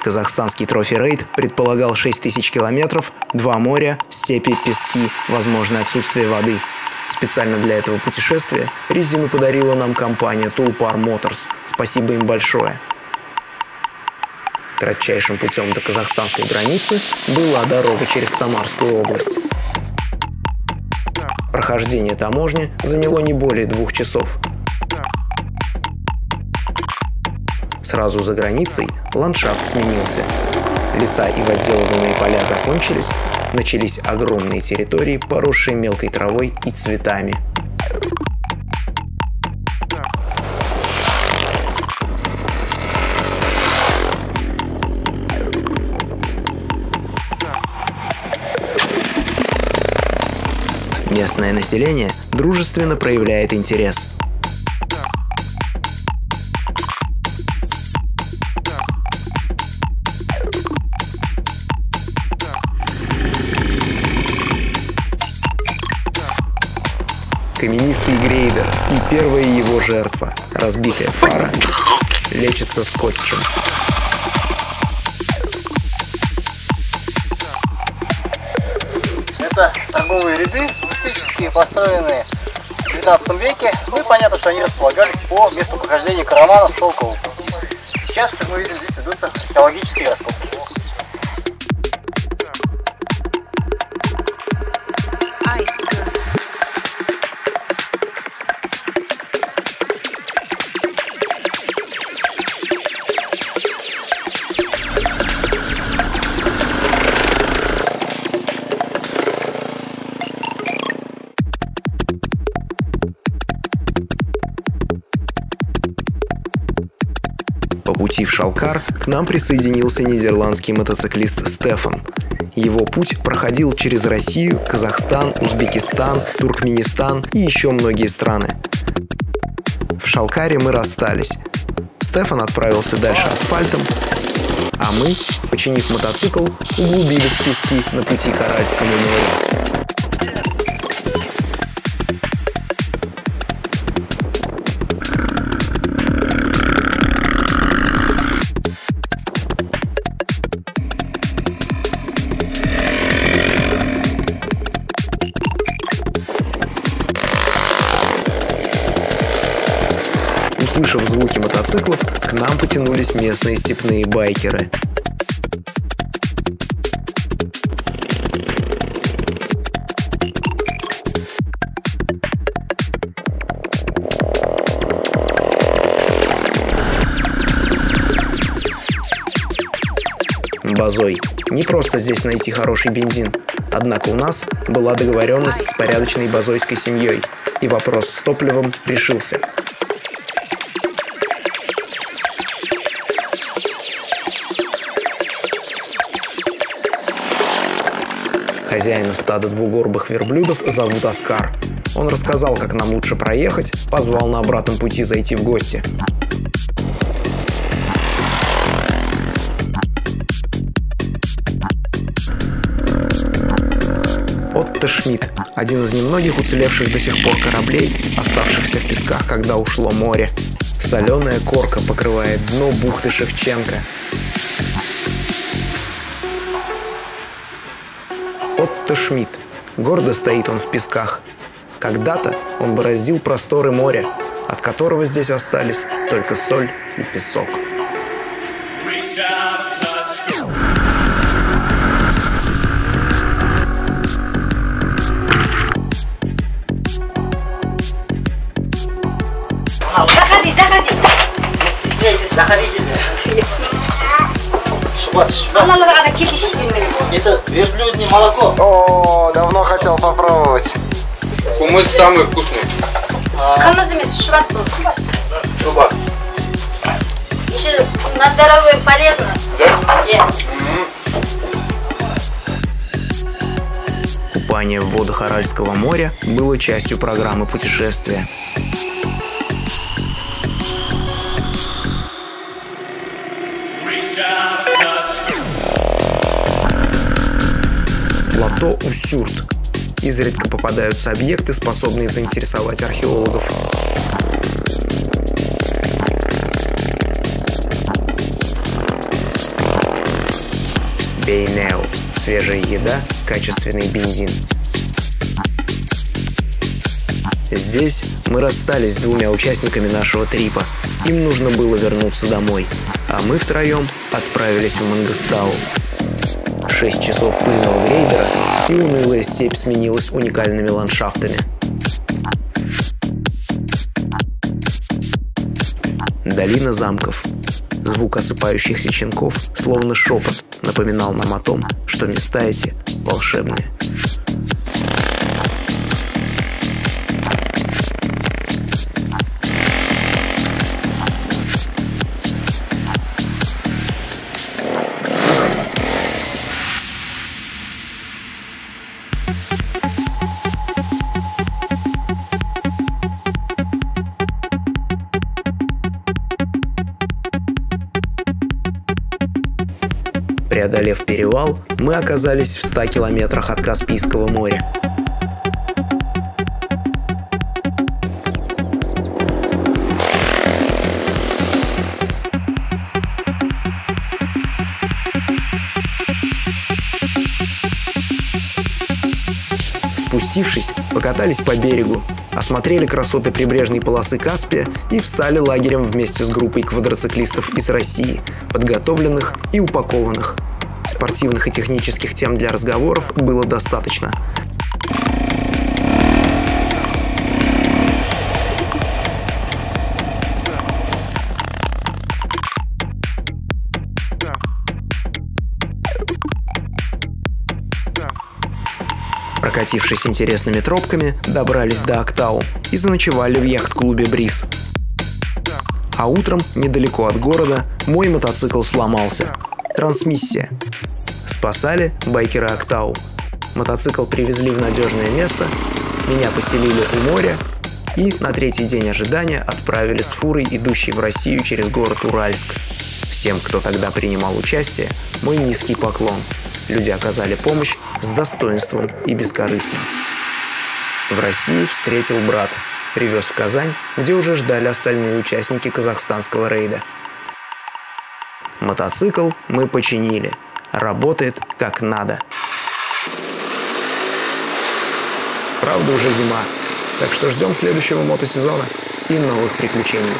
Казахстанский трофи-рейд предполагал 6000 километров, 2 моря, степи, пески, возможное отсутствие воды. Специально для этого путешествия резину подарила нам компания Tulpar Motors. Спасибо им большое. Кратчайшим путем до казахстанской границы была дорога через Самарскую область. Прохождение таможни заняло не более 2 часов. Сразу за границей ландшафт сменился. Леса и возделываемые поля закончились, начались огромные территории, поросшие мелкой травой и цветами. Местное население дружественно проявляет интерес. Каменистый грейдер и первая его жертва, разбитая фара, лечится скотчем. Это торговые ряды, фактически построенные в 19 веке. Ну и понятно, что они располагались по месту прохождения караванов шелкового пути. Сейчас, как мы видим, здесь ведутся археологические раскопки. По пути в Шалкар к нам присоединился нидерландский мотоциклист Стефан. Его путь проходил через Россию, Казахстан, Узбекистан, Туркменистан и еще многие страны. В Шалкаре мы расстались. Стефан отправился дальше асфальтом, а мы, починив мотоцикл, углубились в пески на пути к Аральскому морю. Услышав звуки мотоциклов, к нам потянулись местные степные байкеры. Базой. Не просто здесь найти хороший бензин. Однако у нас была договоренность с порядочной базойской семьей, и вопрос с топливом решился. Хозяина стада двугорбых верблюдов зовут Оскар. Он рассказал, как нам лучше проехать, позвал на обратном пути зайти в гости. Отто Шмидт – один из немногих уцелевших до сих пор кораблей, оставшихся в песках, когда ушло море. Соленая корка покрывает дно бухты Шевченко. Отто Шмидт. Гордо стоит он в песках. Когда-то он бороздил просторы моря, от которого здесь остались только соль и песок. Заходите. Это верблюдное молоко. О, давно хотел попробовать. Кумыс самый вкусный. Шуба. Еще на здоровье полезно. Да? Купание в водах Аральского моря было частью программы путешествия. Плато Устюрт. Изредка попадаются объекты, способные заинтересовать археологов. Эйнео – свежая еда, качественный бензин. Здесь мы расстались с двумя участниками нашего трипа. Им нужно было вернуться домой, а мы втроем отправились в Мангостау. 6 часов пыльного грейдера, и унылая степь сменилась уникальными ландшафтами. Долина замков. Звук осыпающихся щенков, словно шепот, напоминал нам о том, что места эти волшебные. Преодолев перевал, мы оказались в 100 километрах от Каспийского моря. Спустившись, покатались по берегу, осмотрели красоты прибрежной полосы Каспия и встали лагерем вместе с группой квадроциклистов из России, подготовленных и упакованных. Спортивных и технических тем для разговоров было достаточно. Прокатившись интересными тропками, добрались до Актау и заночевали в яхт-клубе «Бриз». А утром, недалеко от города, мой мотоцикл сломался. Трансмиссия. Спасали байкеры Актау. Мотоцикл привезли в надежное место, меня поселили у моря и на 3-й день ожидания отправили с фурой, идущей в Россию через город Уральск. Всем, кто тогда принимал участие, мой низкий поклон. Люди оказали помощь с достоинством и бескорыстно. В России встретил брат, привез в Казань, где уже ждали остальные участники казахстанского рейда. Мотоцикл мы починили. Работает как надо. Правда, уже зима, так что ждем следующего мотосезона и новых приключений.